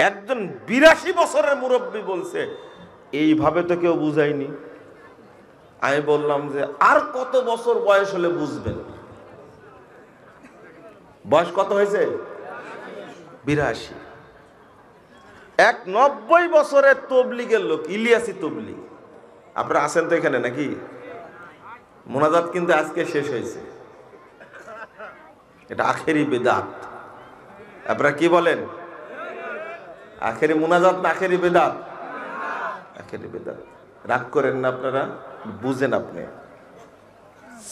একজন 82 বছরের মুরব্বী বলছে এইভাবে তো কেউ বুঝায়নি। আমি বললাম যে আর কত বছর বয়স হলে বুঝবেন? বয়স কত হয়েছে? 82। এক 90 বছরের তবলিগের লোক, ইলিয়াসি তবলিগ, আপনারা আছেন তো এখানে নাকি? মোনাজাত কিন্তু আজকে শেষ হয়েছে, এটা আখেরি বেদাত। আপনারা কি বলেন? আখেরি মুনাজাত না আখেরি বেদাত? আখেরি বেদাত। রাগ করেন না আপনারা, বুঝেন। আপনি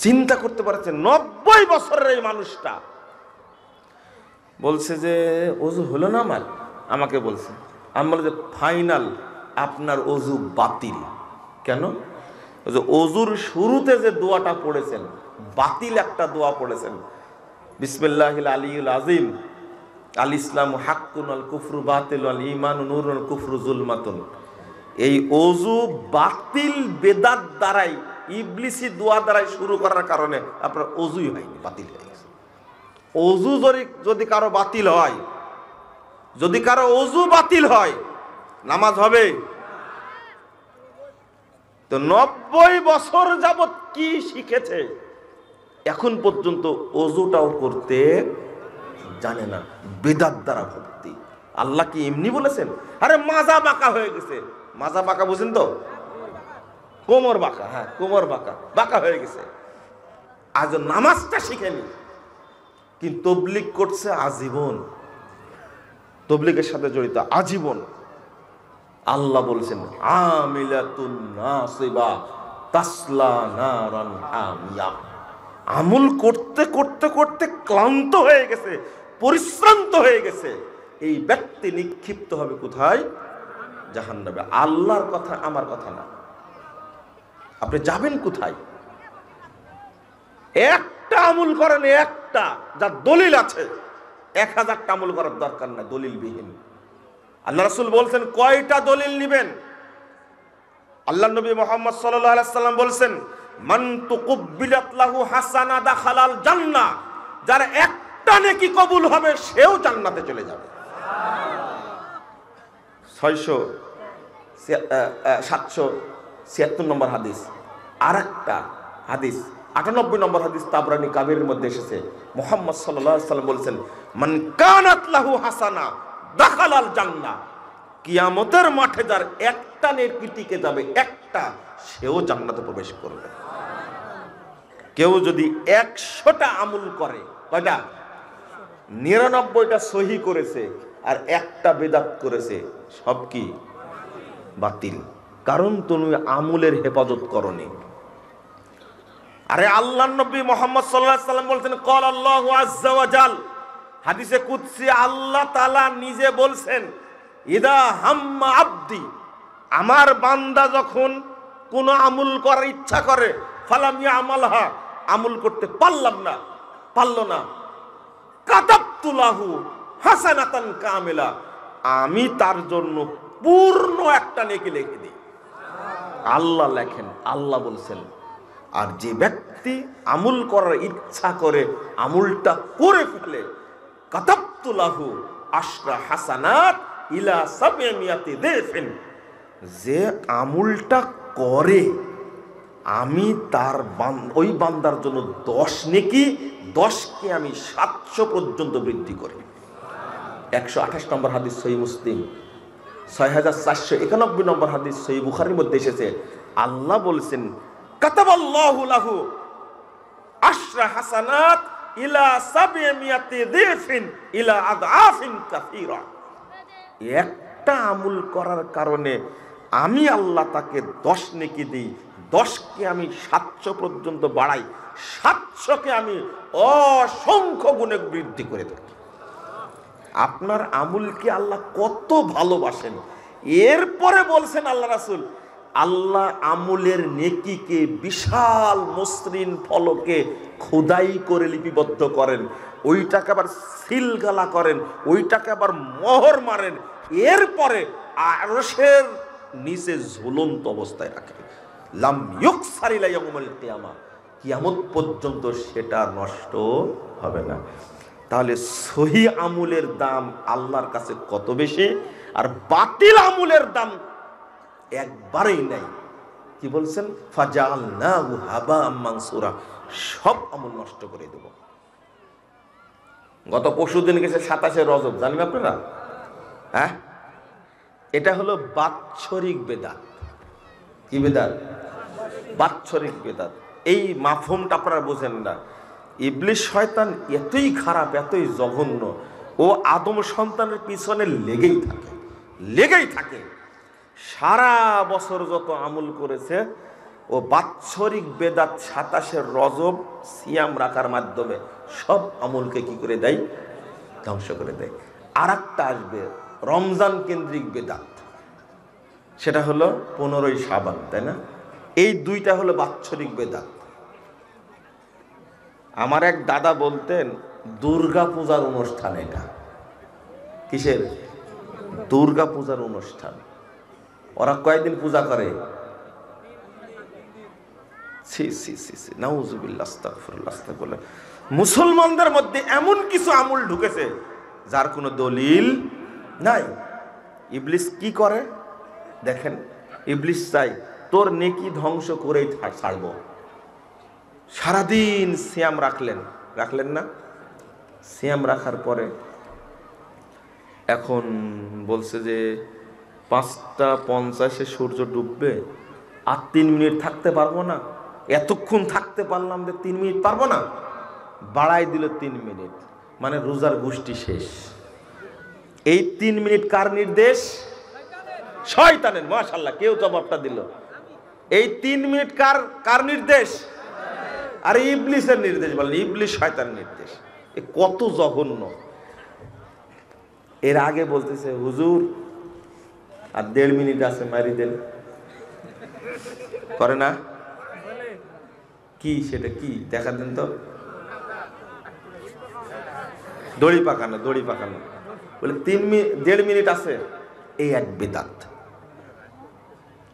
চিন্তা করতে পারছেন 90 বছরের এই মানুষটা বলছে যে ওযু হলো না আমার, আমাকে বলছে। আমি বলি যে ফাইনাল আপনার ওযু বাতিল। কেন? ওযুর শুরুতে যে দোয়াটা পড়েছেন, বাতিল একটা দোয়া পড়েছেন, বিসমিল্লাহিল আলিয়্যিল আযীম, আল ইসলামু হাক্কুন আল কুফরু বাতিল আল ঈমানু নূরুন আল কুফরু যুলমাতুন। এই ওযু বাতিল বেদাত দ্বারাই, ইবলিসি দোয়া দ্বারাই শুরু করার কারণে আপনার ওযুই হয়নি, বাতিল হয়ে গেছে। ওযু যদি কারো বাতিল হয়, যদি কারো ওযু বাতিল হয়, নামাজ হবে? তো 90 বছর যাবত কি শিখেছে, এখন পর্যন্ত ওযুটাও করতে জানে না, বেদাত দ্বারা ভর্তি। আল্লাহ কি এমনি বলেছেন? আরে মাজা বাঁকা হয়ে গেছে। মাজা বাঁকা বুঝেন তো? কোমর বাঁকা, হ্যাঁ কোমর বাঁকা, বাঁকা হয়ে গেছে। আজ নামাজটা শিখেনি, কিন্তু তবলিগ করছে আজীবন, তবলিগের সাথে জড়িত আজীবন। আল্লাহ বলছেন আমিলাতুন নাসিবা তাসলা নারান হামিয়া। আমল করতে করতে করতে ক্লান্ত হয়ে গেছে, পরিশ্রান্ত হয়ে গেছে, এই ব্যক্তি নিক্ষিপ্ত হবে কোথায়? জাহান্নামে। আল্লাহর কথা, আমার কথা না। আপনি যাবেন কোথায়? একটা আমল করেন, একটা, যা দলিল আছে। 1000টা আমল করার দরকার নাই দলিলবিহীন। আল্লাহ রাসূল বলছেন কয়টা দলিল নেবেন? আল্লাহ নবী মুহাম্মদ সাল্লাল্লাহু আলাইহি সাল্লাম বলছেন মান তুকুব্বিলাত লাহু হাসানা দাখালাল জান্নাহ। যার একটা নেকি কবুল হবে সেও জান্নাতে চলে যাবে। 776 নম্বর হাদিস। আরেকটা হাদিস 98 নম্বর হাদিস তাবরানী কাবিরের মধ্যে এসেছে। মুহাম্মদ সাল্লাল্লাহু আলাইহি সাল্লাম বলেছেন মান কানাত লাহু হাসানা দাখালাল জান্নাহ। কিয়ামতের মাঠে যার একটা নেকি টিকে যাবে, একটা, সেও জান্নাতে প্রবেশ করবে। কেউ যদি 100টা আমল করে, কয়টা? 99টা সহি করেছে আর একটা বেদাত করেছে, সব কি বাতিল। কারণ তুমি আমলের হেফাজত করনি। আরে আল্লাহর নবী মুহাম্মদ সাল্লাল্লাহু আলাইহি সাল্লাম বলেছেন ক্বাল আল্লাহু আযজা ওয়া জাল, হাদিসে কুদসি আল্লাহ তাআলা নিজে বলছেন ইদা হাম্মা আব্দি, আমার বান্দা যখন কোন আমল করার ইচ্ছা করে, ফালাম ইয়ামালহা, আমল করতে পারল না, কাতাবতু লাহু হাসানাতান কামিলা, আমি তার জন্য পূর্ণ একটা নেকি লিখে দিই। আল্লাহ লেখেন, আল্লাহ বলছেন। আর যে ব্যক্তি আমল করার ইচ্ছা করে আমলটা করে ফেলে, কাতাবতু লাহু আশরা হাসানাত ইলা সাবঈমিয়াতি দিফিন, যে আমলটা করে আমি তার ওই বান্দার জন্য 10 নেকি, 10কে আমি 700 পর্যন্ত বৃদ্ধি করি। 128 নম্বর হাদিস সহিহ মুসলিম, 6491 নম্বর হাদিস সহিহ বুখারীর মধ্যে এসেছে। আল্লাহ বলছেন কাতাবাল্লাহু লাহু আশরা হাসানাত ইলা সাবঈমিয়াতি দিফিন ইলা আদআফিন কাসীরা। একটা আমল করার কারণে আমি আল্লাহ তাকে 10 নেকি দিই, 10কে আমি 700 পর্যন্ত বাড়াই, 700কে আমি অসংখ্য গুণে বৃদ্ধি করে থাকি। আপনার আমলকে আল্লাহ কত ভালোবাসেন। এরপরে বলছেন আল্লাহ রাসূল, আল্লাহ আমলের নেকিকে বিশাল মসৃণ ফলকে খোদাই করে লিপিবদ্ধ করেন, ওইটাকে আবার সিলগালা করেন, ওইটাকে আবার মোহর মারেন, এরপরে আরশের নিচে ঝুলন্ত অবস্থায় রাখেন। লাম ইউকসার ইলা ইয়াউমিল কিয়ামা, কিয়ামত পর্যন্ত সেটা নষ্ট হবে না। তাহলে সহি আমলের দাম আল্লাহর কাছে কত বেশি, আর বাতিল আমলের দাম একবারেই নাই। কি বলছেন? ফাজালনাহু হাবাআম মানসুরা, সব আমল নষ্ট করে দেব। গত পরশুদিন গেছে 27শে রজব, জানেন আপনারা? হ্যাঁ, এটা হলো বাৎসরিক বেদাত। কি বেদাত? বাৎসরিক বেদাত। এই মাফহুমটা আপনারা বোঝেন না। ইবলিস শয়তান এতই খারাপ, এতই জঘন্য, ও আদম সন্তানের পিছনে লেগেই থাকে। সারা বছর যত আমল করেছে, ও বাৎসরিক বেদাত 27শে রজব সিয়াম রাখার মাধ্যমে সব আমলকে কি করে দেয়? ধ্বংস করে দেয়। আর একটা আসবে রমজান কেন্দ্রিক বেদাত, সেটা হলো 15ই শাবান, তাই না? এই দুইটা হলো বাৎসরিক বেদাত। আমার এক দাদা বলতেন দুর্গা পূজার অনুষ্ঠান এটা। কিসের? দুর্গা পূজার অনুষ্ঠান। ওরা কয়দিন পূজা করে? নাউজুবিল্লাহ, আস্তাগফিরুল্লাহ, আস্তাগফিরুল্লাহ। মুসলমানদের মধ্যে এমন কিছু আমল ঢুকেছে যার কোনো দলিল নাই। ইবলিস কি করে দেখেন? ইবলিস চাই তোর নেকি ধ্বংস করেই ছাড়বো। সারাদিন সিয়াম রাখলেন না? সিয়াম রাখার পরে এখন বলছে যে 5:50 সূর্য ডুববে, আর 3 মিনিট থাকতে পারবো না। এতক্ষণ থাকতে পারলাম যে 3 মিনিট পারবো না, বাড়াই দিল 3 মিনিট, মানে রোজার গোষ্ঠী শেষ। এই 3 মিনিট কার নির্দেশ? শয়তানের। মাশাআল্লাহ, কেউ জবাবটা দিল। এই 3 মিনিট কার নির্দেশ? আর ইবলিসের নির্দেশ। বলেন ইবলিস শয়তানের নির্দেশ। এ কত জঘন্য। এর আগে বলতেছে হুজুর আর 1.5 মিনিট আছে, মারি দেন। করে না? কি সেটা কি দেখা দেন তো। দড়ি পাকানো বলে 1.5 মিনিট আছে, এই এক বেদাত।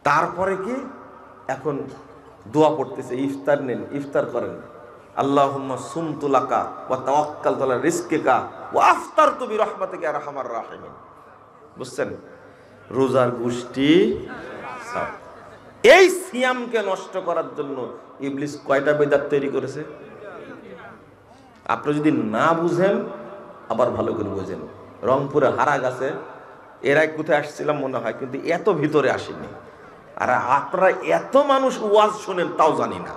তারপরে কি এখন দোয়া পড়তেছে, ইফতার নেন, ইফতার করেন। আল্লাহুম্মা সুমতু লাকা ওয়া তাওয়াক্কালতু আলা রিজকিকা ওয়া আফতারতু বিরহমাতিকা ইয়া আরহামার রাহিমিন। বুঝছেন? রোজার গোষ্ঠী। এই সিয়ামকে নষ্ট করার জন্য ইবলিস কয়টা বেদাত তৈরি করেছে? আপনি যদি না বুঝেন আবার ভালো করে বুঝেন। রংপুরে হারা গাছে এরাই কোথায় আসছিলাম মনে হয়, কিন্তু এত ভিতরে আসেনি। আর আপনারা এত মানুষ ওয়াজ শোনেন তাও জানি না।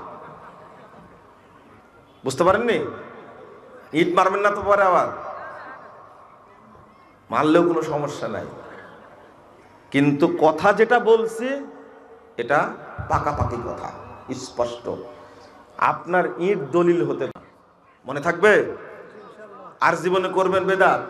বুঝতে পারেননি? ইট মারবেন না তো পরে, আবার মারলেও কোনো সমস্যা নাই, কিন্তু কথা যেটা বলছি এটা পাকাপাকি কথা, স্পষ্ট। আপনার ইট দলিল হতে মনে থাকবে, আর জীবনে করবেন বেদাত।